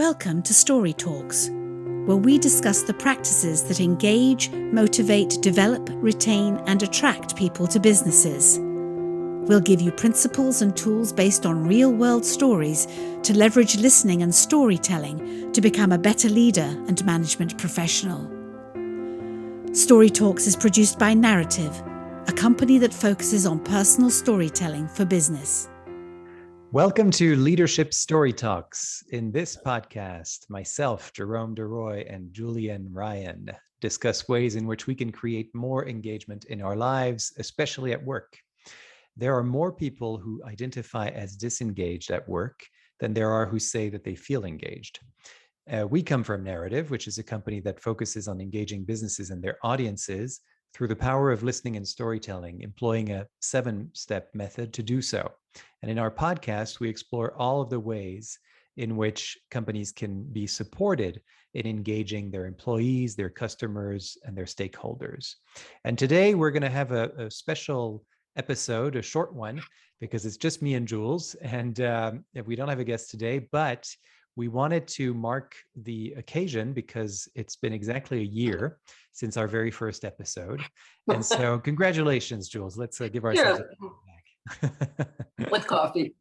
Welcome to Story Talks, where we discuss the practices that engage, motivate, develop, retain, and attract people to businesses. We'll give you principles and tools based on real-world stories to leverage listening and storytelling to become a better leader and management professional. Story Talks is produced by Narativ, a company that focuses on personal storytelling for business. Welcome to Leadership Story Talks. In this podcast, myself, Jerome DeRoy, and Julienne Ryan discuss ways in which we can create more engagement in our lives, especially at work. There are more people who identify as disengaged at work than there are who say that they feel engaged. We come from Narativ, which is a company that focuses on engaging businesses and their audiences through the power of listening and storytelling, employing a 7-step method to do so. And in our podcast, we explore all of the ways in which companies can be supported in engaging their employees, their customers, and their stakeholders. And today we're going to have a special episode, a short one, because it's just me and Jules, and we don't have a guest today, but we wanted to mark the occasion because it's been exactly a year since our very first episode. And so congratulations, Jules. Let's give ourselves a pat back. With coffee.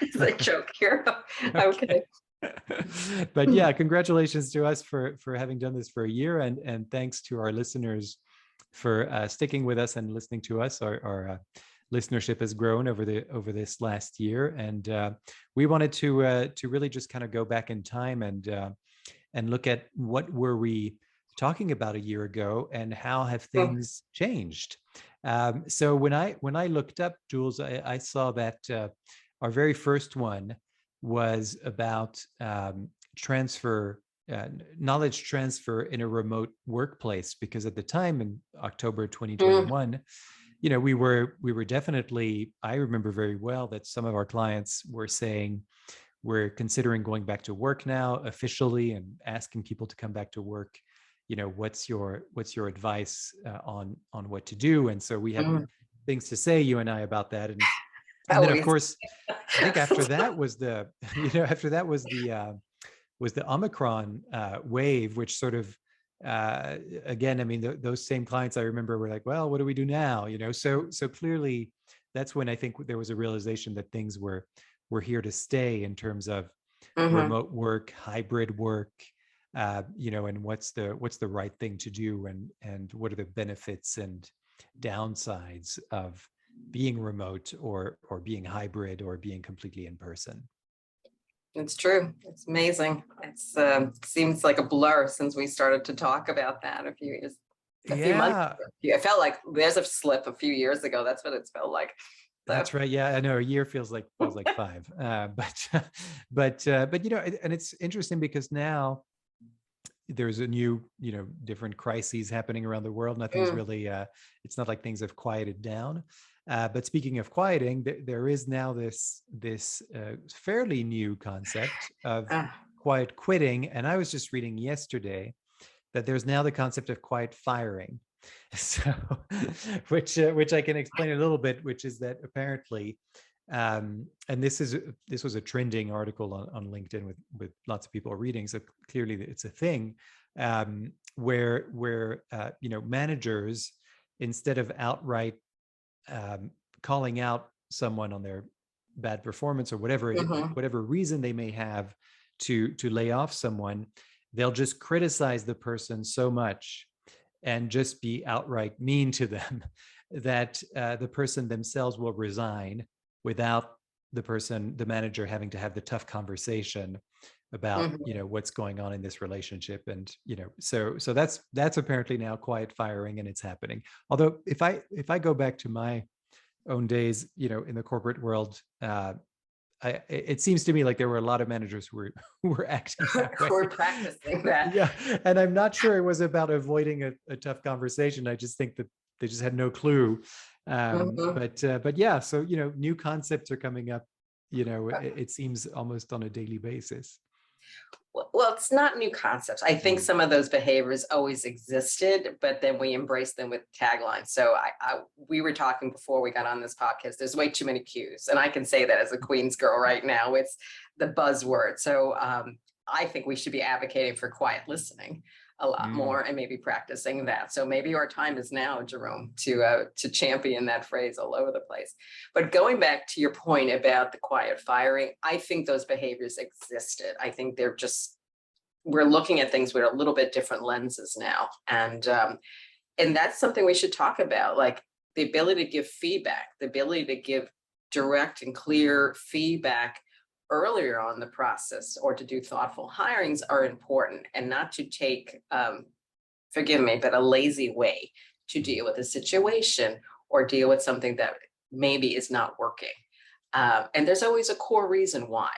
It's a joke here. Okay. But yeah, congratulations to us for having done this for a year, and thanks to our listeners for sticking with us and listening to us. Our listenership has grown over this last year, and we wanted to really just kind of go back in time and look at what were we talking about a year ago and how have things changed. So when I looked up, Jules, I saw that our very first one was about knowledge transfer in a remote workplace, because at the time in October 2021, we were definitely, I remember very well that some of our clients were saying, we're considering going back to work now officially and asking people to come back to work. What's your advice on what to do? And so we have things to say, you and I, about that. And then of course, I think after that was the Omicron wave, which sort of again, I mean, those same clients I remember were like, well, what do we do now? So clearly that's when I think there was a realization that things were here to stay in terms of remote work, hybrid work, and what's the right thing to do, and what are the benefits and downsides of being remote or being hybrid or being completely in person. It's true. It's amazing. It's seems like a blur since we started to talk about that a few months ago. It felt like there's a slip a few years ago. That's what it's felt like. So. That's right. Yeah, I know. A year feels like 5. But and it's interesting because now there's a new, different crises happening around the world. Nothing's really, it's not like things have quieted down. But speaking of quieting, there is now this fairly new concept of quiet quitting. And I was just reading yesterday that there's now the concept of quiet firing. So, which I can explain a little bit, which is that apparently, and this was a trending article on LinkedIn with lots of people reading. So clearly it's a thing where managers, instead of outright calling out someone on their bad performance or whatever reason they may have to lay off someone, they'll just criticize the person so much and just be outright mean to them that the person themselves will resign without the manager having to have the tough conversation about what's going on in this relationship. And so that's apparently now quiet firing, and it's happening. Although if I go back to my own days, in the corporate world, it seems to me like there were a lot of managers who were acting that way. We're practicing that. Yeah, and I'm not sure it was about avoiding a tough conversation. I just think that they just had no clue. But yeah, so new concepts are coming up. It seems almost on a daily basis. Well, it's not new concepts. I think some of those behaviors always existed, but then we embrace them with taglines. So we were talking before we got on this podcast, there's way too many cues. And I can say that as a Queens girl right now, it's the buzzword. So I think we should be advocating for quiet listening a lot more and maybe practicing that. So maybe our time is now, Jerome, to champion that phrase all over the place. But going back to your point about the quiet firing, I think those behaviors existed. I think they're just, we're looking at things with a little bit different lenses now. And that's something we should talk about, like the ability to give feedback, the ability to give direct and clear feedback earlier on the process, or to do thoughtful hirings are important, and not to take, forgive me, but a lazy way to deal with a situation or deal with something that maybe is not working. And there's always a core reason why.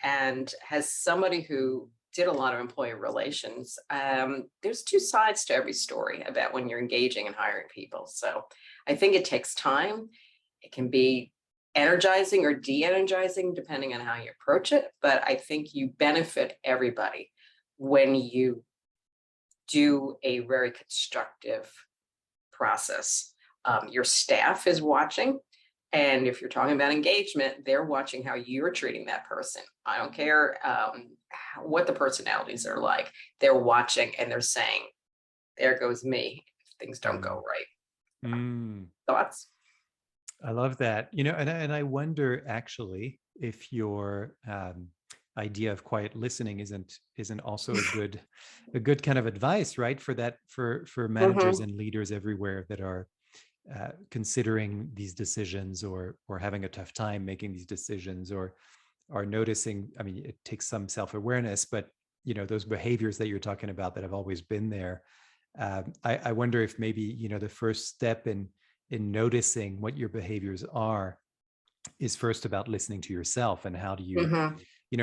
And as somebody who did a lot of employee relations, there's two sides to every story about when you're engaging and hiring people. So I think it takes time. It can be energizing or de-energizing depending on how you approach it. But I think you benefit everybody when you do a very constructive process. Your staff is watching. And if you're talking about engagement, they're watching how you're treating that person. I don't care what the personalities are like. They're watching and they're saying, there goes me if things don't go right. Thoughts? I love that. And I wonder actually if your idea of quiet listening isn't also a good kind of advice, right? For managers and leaders everywhere that are considering these decisions or having a tough time making these decisions, or are noticing, I mean, it takes some self-awareness, but those behaviors that you're talking about that have always been there. I wonder if maybe, the first step in noticing what your behaviors are is first about listening to yourself, and how do you,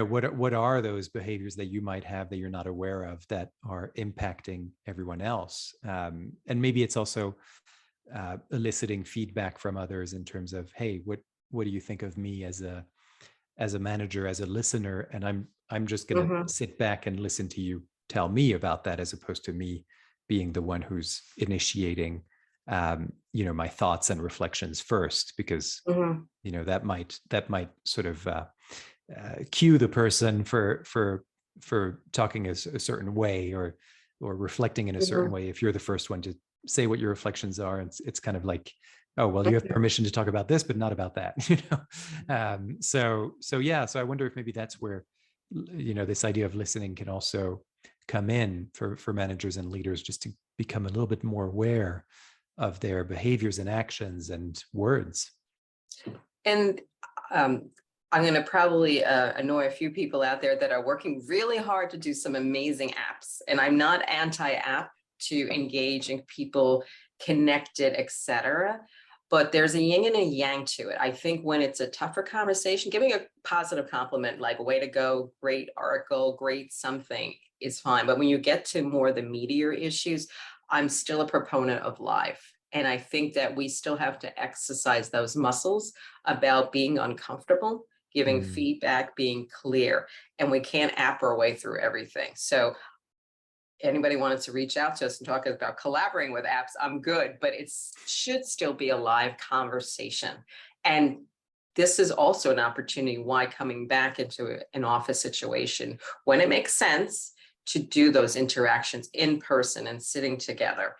what are those behaviors that you might have that you're not aware of that are impacting everyone else? And maybe it's also eliciting feedback from others in terms of, hey, what do you think of me as a manager, as a listener? And I'm just going to sit back and listen to you tell me about that, as opposed to me being the one who's initiating my thoughts and reflections first, because that might sort of cue the person for talking a certain way, or reflecting in a certain way. If you're the first one to say what your reflections are, and it's kind of like, oh, well, you have permission to talk about this, but not about that. So I wonder if maybe that's where this idea of listening can also come in for managers and leaders, just to become a little bit more aware of their behaviors and actions and words. And I'm going to probably annoy a few people out there that are working really hard to do some amazing apps. And I'm not anti-app to engaging people, connected, etc. But there's a yin and a yang to it. I think when it's a tougher conversation, giving a positive compliment like way to go, great article, great something is fine. But when you get to more the meatier issues, I'm still a proponent of live. And I think that we still have to exercise those muscles about being uncomfortable, giving feedback, being clear, and we can't app our way through everything. So anybody wanted to reach out to us and talk about collaborating with apps, I'm good, but it should still be a live conversation. And this is also an opportunity why coming back into an office situation, when it makes sense to do those interactions in person and sitting together,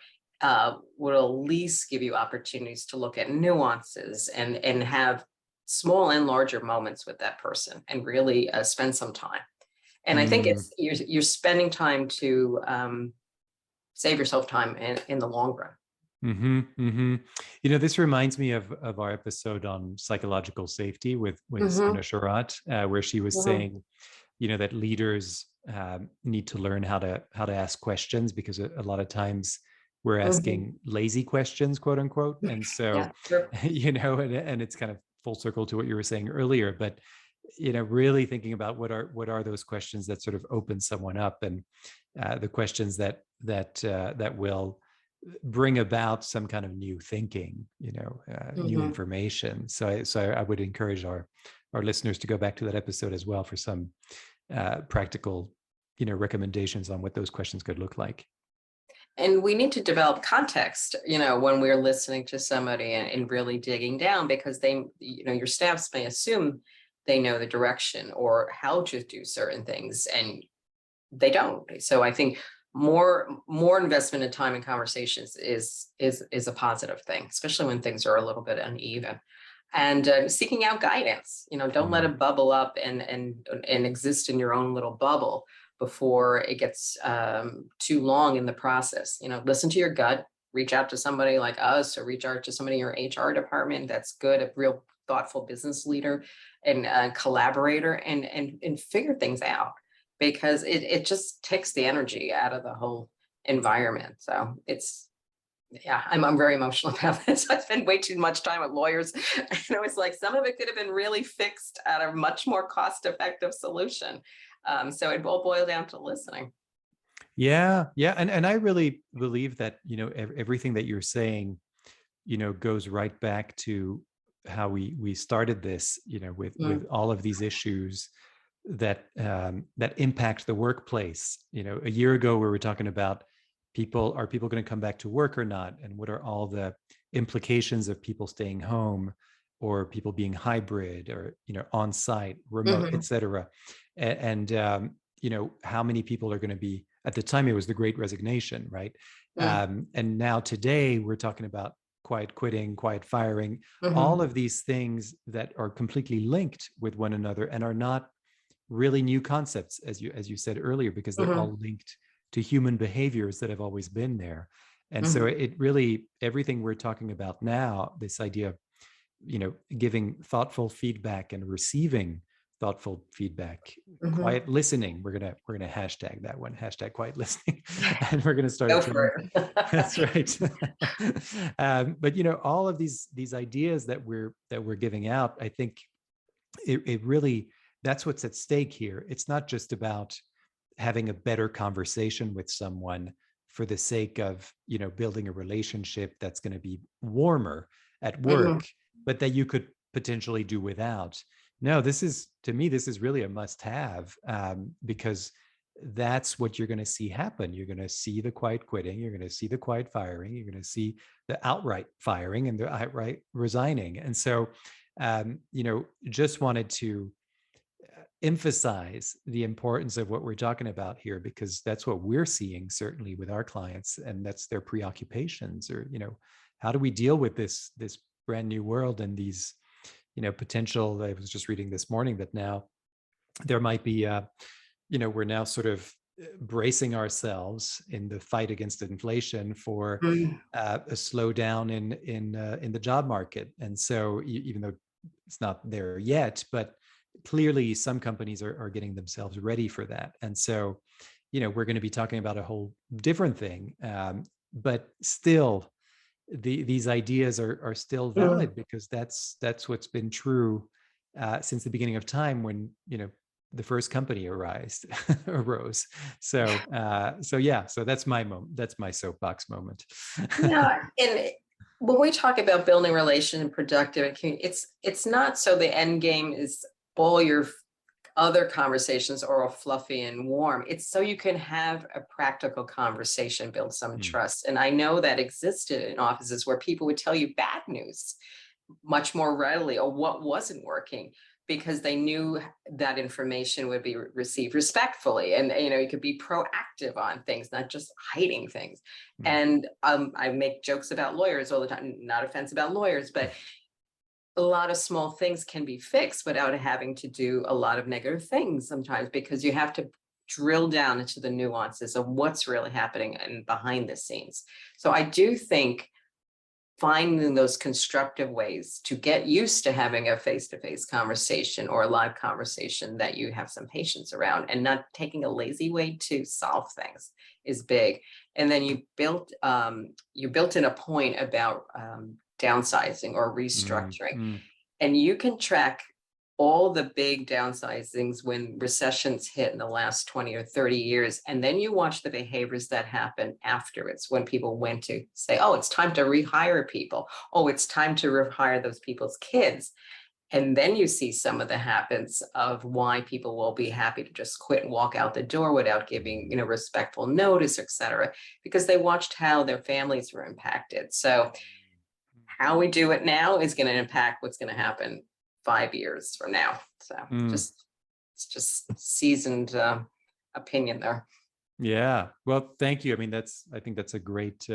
will at least give you opportunities to look at nuances and have small and larger moments with that person and really spend some time. And I think it's you're spending time to save yourself time in the long run. This reminds me of our episode on psychological safety with Sana Sharat, where she was saying, that leaders need to learn how to ask questions, because a lot of times we're asking lazy questions, quote unquote. And so, and it's kind of full circle to what you were saying earlier, but really thinking about what are those questions that sort of open someone up, and the questions that will bring about some kind of new thinking, new information. So I would encourage our listeners to go back to that episode as well for some practical, recommendations on what those questions could look like. And we need to develop context, when we're listening to somebody and really digging down, because they, your staffs may assume they know the direction or how to do certain things, and they don't. So I think more investment in time and conversations is a positive thing, especially when things are a little bit uneven. And seeking out guidance, don't let it bubble up and exist in your own little bubble before it gets too long in the process. Listen to your gut, reach out to somebody like us, or reach out to somebody in your HR department that's good, a real thoughtful business leader and collaborator, and figure things out, because it just takes the energy out of the whole environment. So I'm very emotional about this. I spend way too much time with lawyers. It's like some of it could have been really fixed at a much more cost-effective solution. So it will boil down to listening. Yeah. And I really believe that, everything that you're saying, goes right back to how we started this, with all of these issues that impact the workplace. A year ago, we were talking about are people going to come back to work or not? And what are all the implications of people staying home, or people being hybrid, or, on site, remote, et cetera. And how many people are going to be, at the time it was the Great Resignation, right? And now today we're talking about quiet quitting, quiet firing, all of these things that are completely linked with one another and are not really new concepts, as you said earlier, because they're all linked to human behaviors that have always been there. And so it really, everything we're talking about now, this idea of, giving thoughtful feedback and receiving thoughtful feedback, quiet listening. We're gonna hashtag that one, hashtag quiet listening, and we're gonna start. Go for it. That's right. But all of these ideas that we're giving out, I think it really, that's what's at stake here. It's not just about having a better conversation with someone for the sake of building a relationship that's going to be warmer at work, but that you could potentially do without. No, to me, this is really a must-have, because that's what you're going to see happen. You're going to see the quiet quitting, you're going to see the quiet firing, you're going to see the outright firing and the outright resigning. And so, just wanted to emphasize the importance of what we're talking about here, because that's what we're seeing certainly with our clients, and that's their preoccupations, or how do we deal with this brand new world and these potential. I was just reading this morning that now there might be we're now sort of bracing ourselves in the fight against inflation for a slowdown in the job market. And so even though it's not there yet, but clearly some companies are getting themselves ready for that. And so, we're going to be talking about a whole different thing, but still these ideas are still valid, because that's what's been true since the beginning of time, when, the first company arose. So that's my moment. That's my soapbox moment. Yeah. And when we talk about building relation and productive and community, it's not so the end game is all your other conversations are all fluffy and warm. It's so you can have a practical conversation, build some trust. And I know that existed in offices where people would tell you bad news much more readily, or what wasn't working, because they knew that information would be received respectfully. And, you could be proactive on things, not just hiding things. And I make jokes about lawyers all the time, not offense about lawyers, but a lot of small things can be fixed without having to do a lot of negative things sometimes, because you have to drill down into the nuances of what's really happening and behind the scenes. So I do think finding those constructive ways to get used to having a face-to-face conversation or a live conversation that you have some patience around, and not taking a lazy way to solve things is big. And then you built in a point about downsizing or restructuring. And you can track all the big downsizings when recessions hit in the last 20 or 30 years. And then you watch the behaviors that happen afterwards, when people went to say, oh, it's time to rehire people. Oh, it's time to rehire those people's kids. And then you see some of the habits of why people will be happy to just quit and walk out the door without giving, respectful notice, et cetera, because they watched how their families were impacted. So how we do it now is going to impact what's going to happen 5 years from now. So it's just seasoned opinion there. Yeah. Well, thank you. I mean, I think that's a great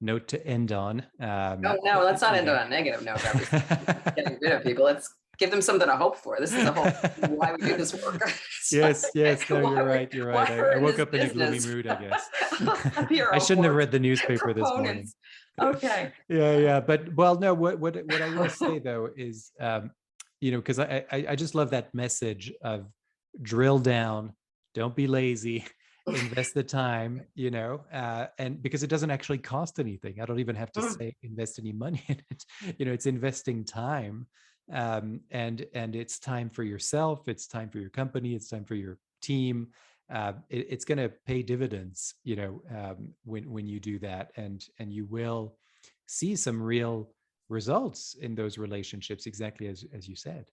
note to end on. No, let's not end on a negative note about getting rid of people. Let's give them something to hope for. This is the whole why we do this work. Yes. No, you're right. You're right. I woke up in a gloomy mood, I guess. I shouldn't have read the newspaper this morning. Okay. Yeah. But no, what I will say though is, because I just love that message of drill down, don't be lazy, invest the time, and because it doesn't actually cost anything. I don't even have to say invest any money in it. It's investing time, and it's time for yourself. It's time for your company. It's time for your team. It's going to pay dividends, when you do that, and you will see some real results in those relationships, exactly as you said.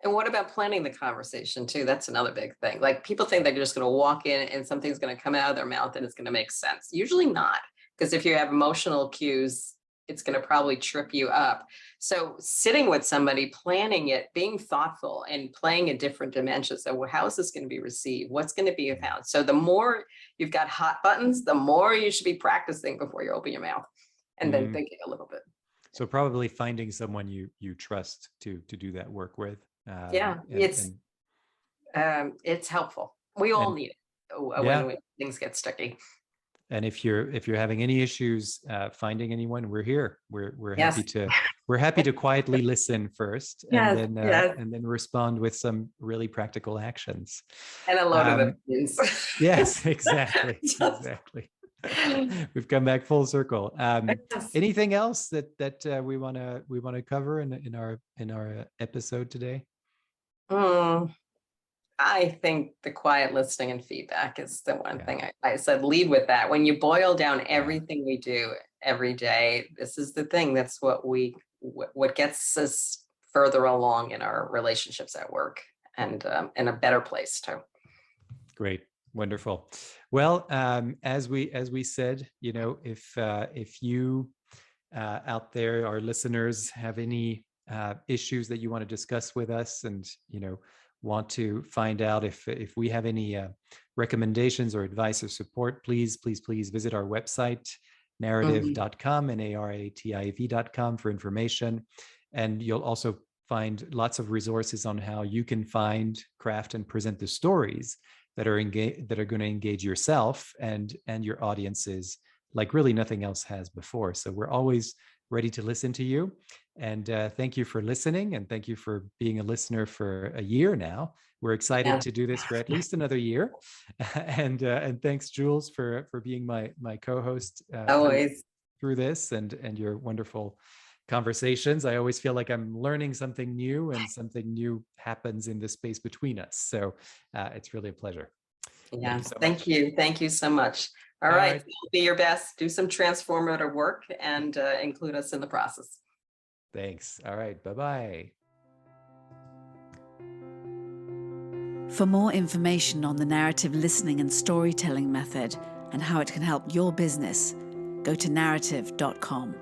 And what about planning the conversation too? That's another big thing. Like people think they're just going to walk in and something's going to come out of their mouth and it's going to make sense. Usually not, because if you have emotional cues, it's going to probably trip you up. So sitting with somebody, planning it, being thoughtful and playing a different dimension. So how is this going to be received? What's going to be found? So the more you've got hot buttons, the more you should be practicing before you open your mouth and then thinking a little bit. So probably finding someone you trust to do that work with. It's helpful. We all need it when things get sticky. And if you're having any issues finding anyone, we're here. We're happy to quietly listen first, and then respond with some really practical actions and a load of opinions. Yes, exactly. Exactly. We've come back full circle. Anything else that we want to cover in our episode today? I think the quiet listening and feedback is the one thing I said, lead with that. When you boil down everything we do every day, this is the thing. That's what gets us further along in our relationships at work and in a better place too. Great. Wonderful. Well, as we said, if you out there, our listeners, have any issues that you want to discuss with us, and want to find out if we have any recommendations or advice or support, please visit our website, narativ.com, narativ.com, for information. And you'll also find lots of resources on how you can find, craft, and present the stories that are going to engage yourself and your audiences like really nothing else has before. So we're always ready to listen to you. And thank you for listening, and thank you for being a listener for a year now. We're excited to do this for at least another year. And thanks, Jules, for being my co-host always through this and your wonderful conversations. I always feel like I'm learning something new, and something new happens in the space between us. So it's really a pleasure. Yeah, thank you. Thank you so much. All right. Be your best. Do some transformative work and include us in the process. Thanks. All right. Bye-bye. For more information on the narrative listening and storytelling method and how it can help your business, go to narativ.com.